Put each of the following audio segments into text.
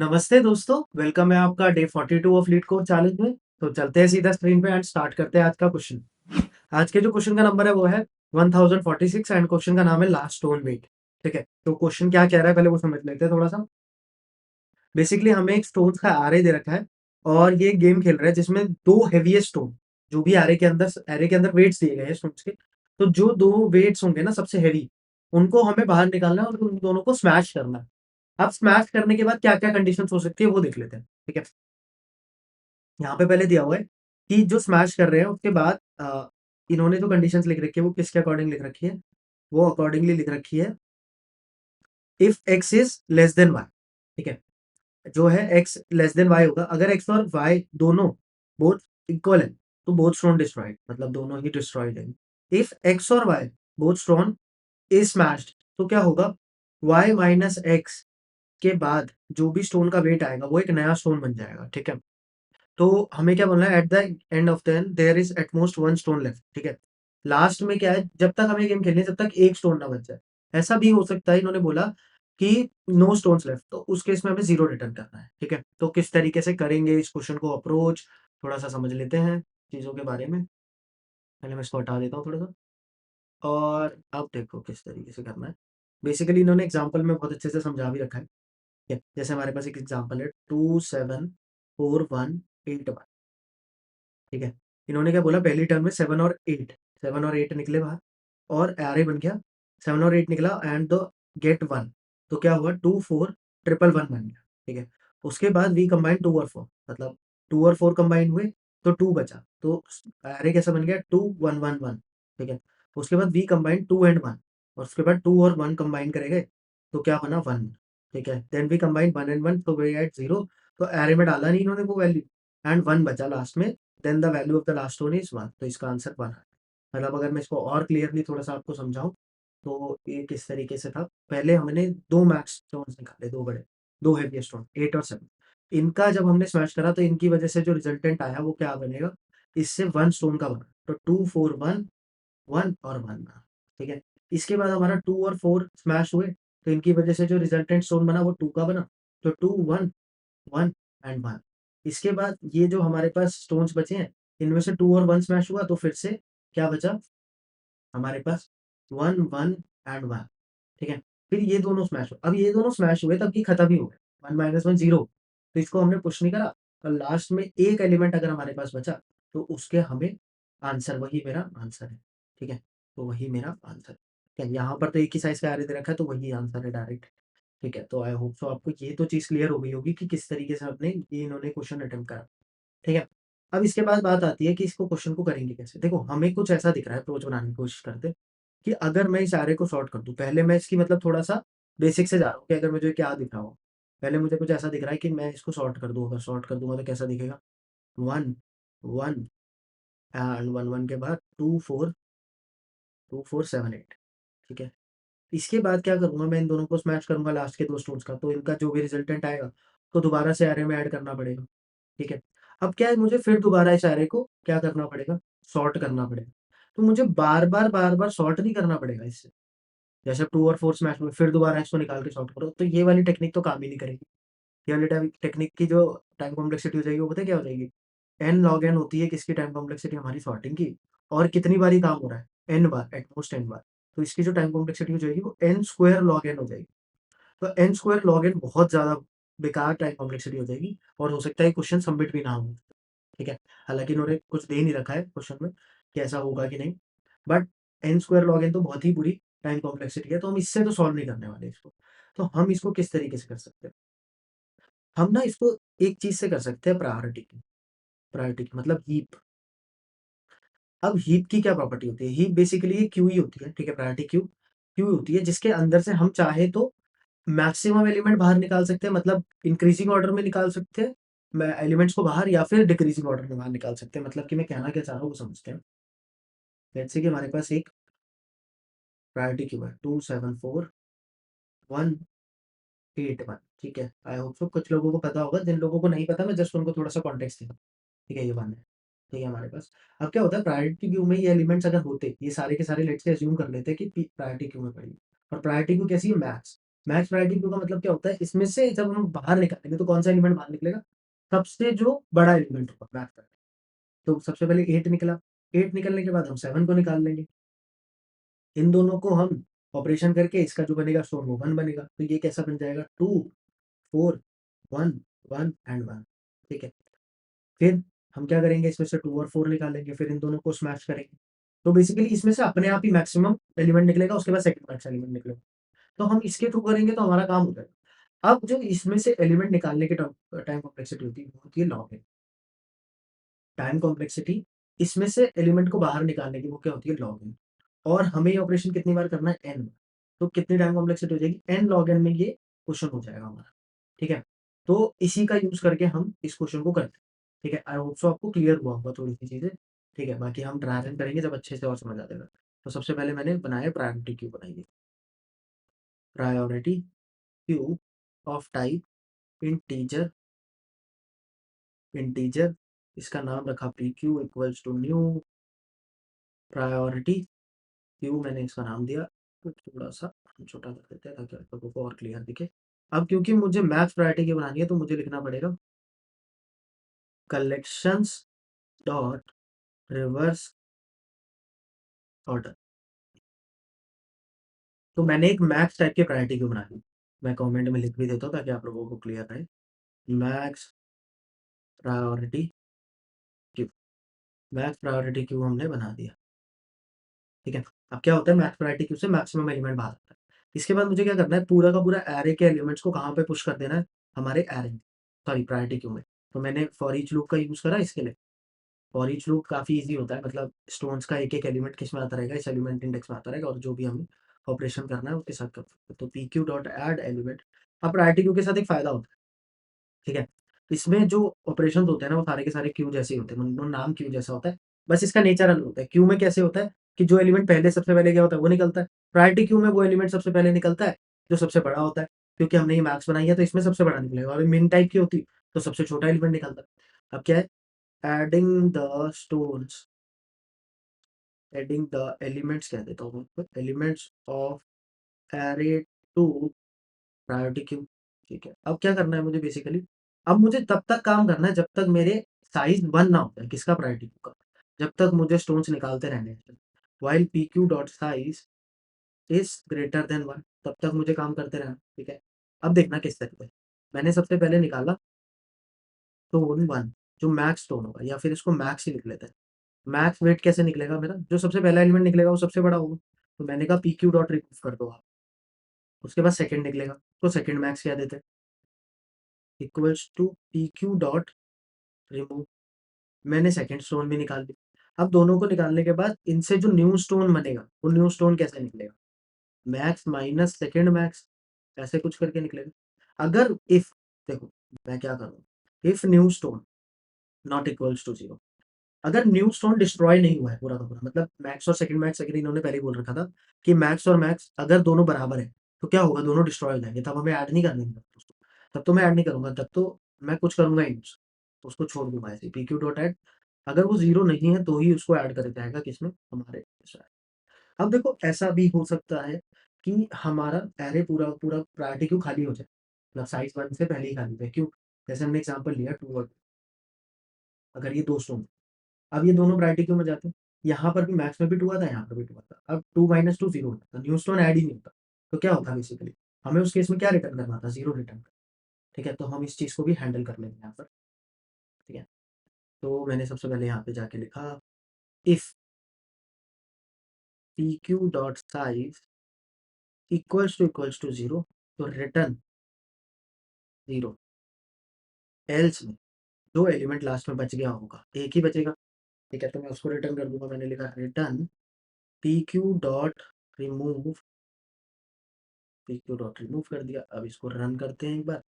नमस्ते दोस्तों, वेलकम है आपका day 42 of leet code challenge में। तो चलते हैं सीधा स्क्रीन पे एंड स्टार्ट करते हैं आज का क्वेश्चन। आज के जो क्वेश्चन का नंबर है वो है 1046 एंड क्वेश्चन का नाम है लास्ट स्टोन वेट। ठीक है, तो क्वेश्चन क्या कह रहा है पहले वो समझ लेते हैं थोड़ा सा। बेसिकली हमें एक स्टोन्स का एरे दे रखा है और ये गेम खेल रहा है जिसमें दो हेवीएस्ट स्टोन, जो भी एरे के अंदर वेट्स दिए गए हैं स्टोन्स के। तो जो दो वेट्स होंगे ना सबसे हेवी, उनको हमें बाहर निकालना है और उन दोनों को स्मैश करना है। अब स्मैश करने के बाद क्या-क्या कंडीशंस हो सकती है वो देख लेते हैं। ठीक है? यहाँ पे पहले दिया हुआ है कि जो स्मैश कर रहे हैं उसके बाद इन्होंने जो कंडीशंस लिख रखी है वो किसके अकॉर्डिंग लिख रखी है? वो अकॉर्डिंगली लिख रखी है if x is less than y. ठीक है? जो है एक्स लेस देन वाई होगा। अगर एक्स और वाई दोनों बोथ इक्वल है तो बोथ स्टोन डिस्ट्रॉयड, मतलब दोनों ही डिस्ट्रॉयड है। इफ एक्स और y both stone is smashed तो क्या होगा? वाई माइनस एक्स के बाद जो भी स्टोन का वेट आएगा वो एक नया स्टोन बन जाएगा। ठीक है? तो हमें क्या बोलना है, at the end of then there is at most one stone left. ठीक है, लास्ट में क्या है, जब तक हमें गेम खेलनी है जब तक एक स्टोन ना बच जाए। ऐसा भी हो सकता है, इन्होंने बोला कि नो स्टोन्स लेफ्ट, तो उस केस में हमें जीरो रिटर्न करना है। ठीक है, तो किस तरीके से करेंगे इस क्वेश्चन को अप्रोच, थोड़ा सा समझ लेते हैं चीजों के बारे में। पहले मैं इसको हटा देता हूँ थोड़ा सा। और अब देखो किस तरीके से करना है। बेसिकली इन्होंने एग्जाम्पल में बहुत अच्छे से समझा भी रखा है। ठीक है, जैसे हमारे पास एक एग्जाम्पल है 2 7 4 1 8 1। ठीक है, इन्होंने क्या बोला, पहली टर्म में 7 और 8 निकले बाहर और एरे बन गया। 7 और 8 निकला एंड द गेट 1, तो क्या हुआ, 2 4 1 1 बन गया। ठीक है, उसके बाद वी कंबाइन 2 और 4, मतलब 2 और 4 कंबाइन हुए तो 2 बचा, तो एरे कैसा बन गया, 2 1 1 1। ठीक है, उसके बाद वी कंबाइन 2 एंड 1 और उसके बाद 2 और 1 कंबाइन करेंगे तो क्या बना, 1। ठीक है, देन वी कंबाइन 1 एंड 1 तो वे एट 0, तो एरे में डाला नहीं इन्होंने वो वैल्यू एंड 1 बचा लास्ट में। Then the value of the last stone is 1, तो इसका आंसर 1 है। मतलब अगर मैं इसको और क्लियरली थोड़ा सा आपको समझाऊं तो ये किस तरीके से था। पहले हमने दो मैक्स स्टोन्स निकाले, दो बड़े, दो हेवी स्टोन 8 और 7। इनका जब हमने स्मैश करा तो इनकी वजह से जो रिजल्टेंट आया वो क्या बनेगा, इससे 1 स्टोन का बना, तो 2 4 1 1 और 1 बना। ठीक है, इसके बाद हमारा 2 और 4 स्मैश हुए तो इनकी वजह से जो रिजल्टेंट स्टोन बना वो 2 का बना, तो 2 1 1 एंड 1। इसके बाद ये जो हमारे पास स्टोन्स बचे हैं, इनमें से 2 और 1 स्मैश हुआ तो फिर से क्या बचा हमारे पास, 1 1 एंड 1। ठीक है, फिर ये दोनों स्मैश हुए, अब ये दोनों स्मैश हुए तब ये खत्म ही हो गए, 1 - 1 0। तो इसको हमने पुश नहीं करा और लास्ट में एक एलिमेंट अगर हमारे पास बचा तो उसके हमें आंसर, वही मेरा आंसर है। ठीक है, तो वही मेरा आंसर है। ठीक है, यहाँ पर तो एक ही साइज का एरे दे रखा है तो वही आंसर है डायरेक्ट। ठीक है, तो आई होप सो आपको ये तो चीज़ क्लियर हो गई होगी कि किस तरीके से आपने ये इन्होंने क्वेश्चन अटेम्प्ट करा। ठीक है, अब इसके बाद बात आती है कि इसको क्वेश्चन को करेंगे कैसे। देखो हमें कुछ ऐसा दिख रहा है, अप्रोच बनाने की कोशिश करते हैं कि अगर मैं इस एरे को सॉर्ट कर दूं, पहले मैं इसकी मतलब थोड़ा सा बेसिक से जा रहा हूँ कि अगर मुझे क्या दिख रहा हो। पहले मुझे कुछ ऐसा दिख रहा है कि मैं इसको सॉर्ट कर दूं, अगर सॉर्ट कर दूंगा तो कैसा दिखेगा, 1 1 एंड 1 1 के बाद 2 4 ठीक है, इसके बाद क्या करूँगा, मैं इन दोनों को स्मैश करूँगा लास्ट के 2 स्टोन्स का, तो इनका जो भी रिजल्टेंट आएगा, तो दोबारा से अरे में ऐड करना पड़ेगा। ठीक है, अब क्या है, मुझे फिर दोबारा इस अरे को क्या करना पड़ेगा, सॉर्ट करना पड़ेगा। तो मुझे बार-बार सॉर्ट नहीं करना पड़ेगा इससे। जैसे 2 और 4 स्मैश में फिर दोबारा इसको निकाल के सॉर्ट करो, तो ये वाली टेक्निक तो काम ही नहीं करेगी। ये वाली टेक्निक की जो टाइम कॉम्प्लेक्सिटी हो जाएगी वो पता है क्या हो जाएगी? n log n होती है किसकी टाइम कॉम्प्लेक्सिटी, हमारी सॉर्टिंग की। और कितनी बार ये काम हो रहा है? n bar, at most n बार। तो इसकी जो टाइम कॉम्प्लेक्सिटी हो जाएगी वो n स्क्वायर log n हो जाएगी। तो n स्क्वायर log n बहुत ज़्यादा बेकार टाइम कॉम्प्लेक्सिटी हो जाएगी और हो सकता है क्वेश्चन सबमिट भी ना हो। ठीक है? हालाँकि इन्होंने कुछ दे नहीं रखा है क्वेश्चन में कि ऐसा होगा कि नहीं। But n square log n तो बहुत ही बुरी टाइम कॉम्प्लेक्सिटी है, तो हम इससे तो सॉल्व नहीं करने वाले इसको। तो हम इसको किस तरीके से कर सकते हैं? हम ना इसको एक चीज़ से कर सकते हैं, प्रायोरिटी की मतलब हीप। अब हीप की क्या प्रॉपर्टी होती है? हीप बेसिकली ये क्यू ही होती है, ठीक है? प्रायोरिटी क्यू, क्यू होती है जिसके अंदर से हम चाहे तो मैक्सिमम एलिमेंट बाहर निकाल सकते हैं, मतलब इंक्रीजिंग ऑर्डर में निकाल सकते हैं एलिमेंट्स को बाहर, या फिर डिक्रीजिंग ऑर्डर में बाहर निकाल सकते हैं। मतलब कि मैं कहना क्या चाह रहा हूँ वो समझते हैं। लेट्स से कि हमारे पास एक प्रायोरिटी क्यू है, 2 7 4 1 8 1। ठीक है, आई होप सो कुछ लोगों को पता होगा, जिन लोगों को नहीं पता मैं जस्ट उनको थोड़ा सा कॉन्टेक्स्ट दूँ। ठीक है, ये 1 है। ठीक है, हमारे पास अब क्या होता है, प्रायोरिटी क्यू में ये एलिमेंट्स अगर होते, ये सारे के सारे लेट्स से अज़्यूम कर लेते हैं कि प्रायोरिटी क्यू में पड़ी है और प्रायोरिटी क्यू कैसी है, मैक्स। मैक्स प्रायोरिटी क्यू का मतलब क्या होता है, इसमें से जब हम बाहर निकालेंगे तो कौन सा एलिमेंट बाहर निकलेगा, सबसे जो बड़ा एलिमेंट होगा मैक्स प्रायोरिटी। तो सबसे पहले 8 निकला, 8 निकलने के बाद हम 7 को निकाल लेंगे। इन दोनों को हम ऑपरेशन करके इसका जो बनेगा स्टोन वो 1 बनेगा। तो ये कैसा बन जाएगा 2 4 1 1 एंड 1। ठीक है। फिर हम क्या करेंगे, इसमें से 2 और 4 निकालेंगे, फिर इन दोनों को स्मैश करेंगे। तो बेसिकली इसमें से अपने आप ही मैक्सिमम एलिमेंट निकलेगा, उसके बाद सेकंड मैक्स एलिमेंट निकलेगा। तो हम इसके थ्रू करेंगे तो हमारा काम हो जाएगा। अब जो इसमें से एलिमेंट निकालने की टाइम कॉम्प्लेक्सिटी होती है वो होती है लॉग एन। टाइम कॉम्प्लेक्सिटी इसमें से एलिमेंट को बाहर निकालने की वो क्या होती है, लॉग एन। और हमें ये ऑपरेशन कितनी बार करना है, एन। तो कितनी टाइम कॉम्प्लेक्सिटी हो जाएगी, एन लॉग एन में ये क्वेश्चन हो जाएगा हमारा। ठीक है। तो इसी का यूज करके हम इस क्वेश्चन को करते हैं। ठीक है, आई होप सो आपको क्लियर हुआ होगा थोड़ी सी चीजें। ठीक है, बाकी हम ट्राई रन करेंगे जब अच्छे से और समझ आ जाएगा। तो सबसे पहले मैंने बनाया प्रायोरिटी क्यू बनाई, priority queue of type integer, integer इसका नाम रखा P Q equals to new priority queue, मैंने इसका नाम दिया। तो थोड़ा सा हम छोटा कर देते हैं ताकि आप लोगों को और क्लियर दिखे। अब क्योंकि मुझे मैक्स प्रायोरिटी की बनानी है तो मुझे लिखना पड़ेगा कलेक्शंस डॉट रिवर्स ऑर्डर। तो मैंने एक मैक्स टाइप की प्रायोरिटी क्यू बना ली। मैं कमेंट में लिख भी देता हूँ ताकि आप लोगों को क्लियर रहे। Max priority queue, max priority queue हमने बना दिया। ठीक है। अब क्या होता है, मैक्स प्रायोरिटी क्यू से मैक्सिमम एलिमेंट बाहर आता है। इसके बाद मुझे क्या करना है, पूरा का पूरा एरे के एलिमेंट्स को कहाँ पे पुश कर देना है, हमारे एरे में, सॉरी प्रायोरिटी क्यू में। तो मैंने फॉर ईच लूप का यूज करा इसके लिए। फॉर ईच लूप काफी इजी होता है, मतलब स्टोन्स का एक एक एलिमेंट किस में आता रहेगा, इस एलिमेंट इंडेक्स में आता रहेगा, और जो भी हमें ऑपरेशन करना है उसके साथ कर सकते हैं। तो P Q dot add element. अब प्रायोरिटी क्यू के साथ एक फायदा होता है। ठीक है। इसमें जो ऑपरेशंस होते हैं ना वो सारे के सारे क्यू जैसे ही होते हैं, मतलब नाम क्यू जैसा होता है। बस इसका नेचर अलग होता है। क्यू में कैसे होता है कि जो एलिमेंट पहले सबसे पहले क्या होता है वो निकलता है। प्रायोरिटी क्यू में वो एलिमेंट सबसे पहले निकलता है जो सबसे बड़ा होता है। क्योंकि हमने ये मैक्स बनाई है तो इसमें सबसे बड़ा निकलेगा, और मिन टाइप की होती तो सबसे छोटा एलिमेंट निकलता है। अब क्या है, adding the stones, adding the elements कह देता हूँ मैं, elements of array to priority queue. ठीक है। अब क्या करना है मुझे बेसिकली, अब मुझे तब तक काम करना है जब तक मेरे साइज 1 ना हो जाए, किसका, प्रायोरिटी क्यू का। जब तक मुझे स्टोन्स निकालते रहने हैं, while P Q dot size is greater than 1, तब तक मुझे काम करते रहना। ठीक है। अब देखना किस तरीके, मैंने सबसे पहले निकाला स्टोन 1, जो मैक्स स्टोन होगा, या फिर इसको मैक्स ही लिख लेते हैं। मैक्स वेट कैसे निकलेगा मेरा, जो सबसे पहला एलिमेंट निकलेगा वो सबसे बड़ा होगा। तो मैंने कहा पी क्यू डॉट रिमूव कर दो आप। उसके बाद सेकंड निकलेगा तो सेकंड मैक्स क्या देते हैं, equals to P Q dot remove. मैंने सेकंड स्टोन भी निकाल ली। अब दोनों को निकालने के बाद इनसे जो न्यू स्टोन बनेगा वो न्यू स्टोन कैसे निकलेगा, मैक्स माइनस सेकंड मैक्स, ऐसे कुछ करके निकलेगा। अगर इफ, देखो मैं क्या करूँ, if new stone not equals to 0, अगर न्यू स्टोन डिस्ट्रॉय नहीं हुआ है पूरा का पूरा, मतलब मैक्स और सेकंड मैक्स, अगर इन्होंने पहले ही बोल रखा था कि मैक्स और मैक्स अगर दोनों बराबर है तो क्या होगा, दोनों डिस्ट्रॉय हो जाएंगे, तब हमें ऐड नहीं करने का उसको। तब तो मैं ऐड नहीं करूंगा, तब तो मैं कुछ करूंगा ही नहीं, तो उसको छोड़ दूंगा ऐसे पी क्यू डॉट ऐड। अगर वो जीरो नहीं है तो ही उसको ऐड कर जाएगा किसमें, हमारे इसमें। अब देखो ऐसा भी हो सकता है कि हमारा एरे पूरा पूरा प्रायोरिटी क्यों खाली हो जाए, मतलब साइज 1 से पहले ही खाली है क्यों। जैसे हमने एग्जांपल लिया 2 और 2, अगर ये दो स्टोन, अब ये दोनों प्रायोरिटी क्यों में जाते हैं, यहाँ पर भी मैक्स में भी 2 आता है, यहाँ पर भी 2 आता है। अब 2 माइनस 2 0 होता है, न्यू स्टोन ऐड ही नहीं होता। तो क्या होता है बेसिकली, हमें उस केस में क्या रिटर्न करना था, 0 रिटर्न। ठीक है। तो हम इस चीज़ को भी हैंडल कर लेंगे यहाँ पर। ठीक है। तो मैंने सबसे पहले यहाँ पे जाके लिखा if P Q dot size equals to 0, तो रिटर्न 0, एल्स में जो एलिमेंट लास्ट में बच गया होगा एक ही बचेगा। ठीक है। तो मैं उसको रिटर्न कर दूंगा, मैंने लिखा return P Q dot remove, P Q dot remove कर दिया। अब इसको रन करते हैं एक बार।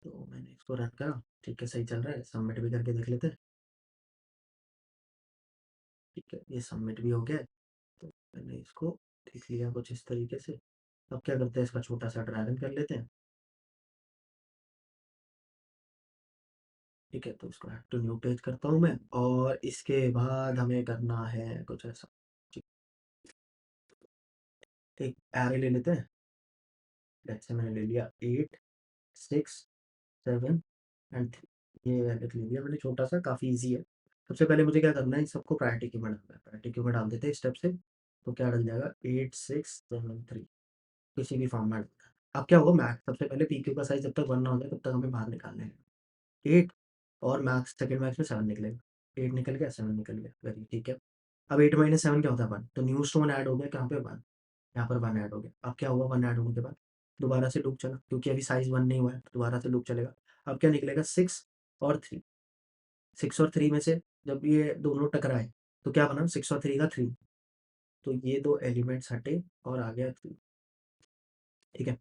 तो मैंने इसको रन करा, ठीक है, सही चल रहा है। सबमिट भी करके देख लेते हैं। ठीक है, ये सबमिट भी हो गया है। तो मैंने इसको देख लिया कुछ इस तरीके से। अब क्या करते हैं, इसका छोटा सा ड्रैगन कर लेते हैं। ठीक है, तो इसको ऐड टू न्यू पेज करता हूँ मैं, और इसके बाद हमें करना है कुछ ऐसा। एक एरे ले लेते हैं। जैसे मैंने ले लिया 8, 6, 7 एंड 3। ये एरे ले लिया मैंने छोटा सा, काफ़ी ईज़ी है। सबसे पहले मुझे क्या करना है, इन सबको प्रायोरिटी क्यू में डालना है। प्रायोरिटी क्यू में डाल देते हैं स्टेप से। तो क्या डल जाएगा 8, 6, 7, 3 किसी भी फॉर्म में डलता है। अब क्या होगा, मैक्स सबसे पहले पी क्यू का साइज़ जब तक 1 ना हो जाए तब तक हमें बाहर निकालना है। 8 और मैक्स सेकंड मैक्स में 7 निकलेगा। 8 निकल गया, 7 निकल गया, वेरी ठीक है। अब 8 माइनस 7 क्या होता है 1, तो न्यू स्टोन ऐड हो गया कहाँ पे 1, यहाँ पर 1 ऐड हो गया। अब क्या हुआ 1 ऐड होने के बाद दोबारा से लूप चला, क्योंकि अभी साइज़ 1 नहीं हुआ है, तो दोबारा से लूप चलेगा। अब क्या निकलेगा 6 और 3। 6 और 3 में से जब ये दोनों टकराए तो क्या बना 6 और 3 का 3। तो ये 2 एलिमेंट्स हटे और आ गया 3, ठीक है।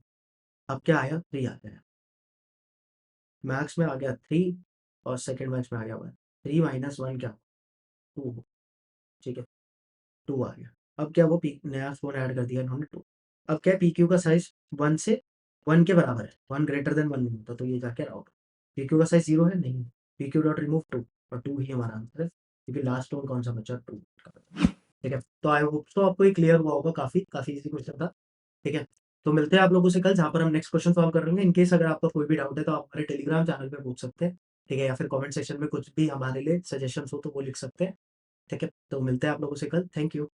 अब क्या आया 3 आ गया। मैक्स में आ गया 3 और सेकंड मैक्स में आ गया 1। 3 माइनस 1 क्या 2, ठीक है। 2 आ गया। अब क्या वो पी नया फ़ोन ऐड कर दिया इन्होंने 2। अब क्या है पीक्यू का साइज़ 1 से 1 के बराबर है, 1 ग्रेटर देन 1 नहीं होता, तो ये जाके आउट। पीक्यू का साइज़ 0 है? नहीं। पीक्यू डॉट रिमूव 2 और 2 ही हमारा आंसर है, क्योंकि लास्ट टोन कौन-सा बचा 2 का बचा। ठीक है? तो आई होप सो आपको ये क्लियर हुआ होगा, काफ़ी ईज़ी क्वेश्चन था। ठीक है? तो मिलते हैं आप लोगों से कल, जहाँ पर हम नेक्स्ट क्वेश्चन सॉल्व करेंगे। इन केस अगर आपका कोई भी डाउट है तो आप हमारे टेलीग्राम चैनल पे पूछ सकते हैं। ठीक है? या फिर कमेंट सेक्शन में कुछ भी हमारे लिए सजेशंस हो तो वो लिख सकते हैं। ठीक है? तो मिलते हैं आप लोगों से कल। Thank you.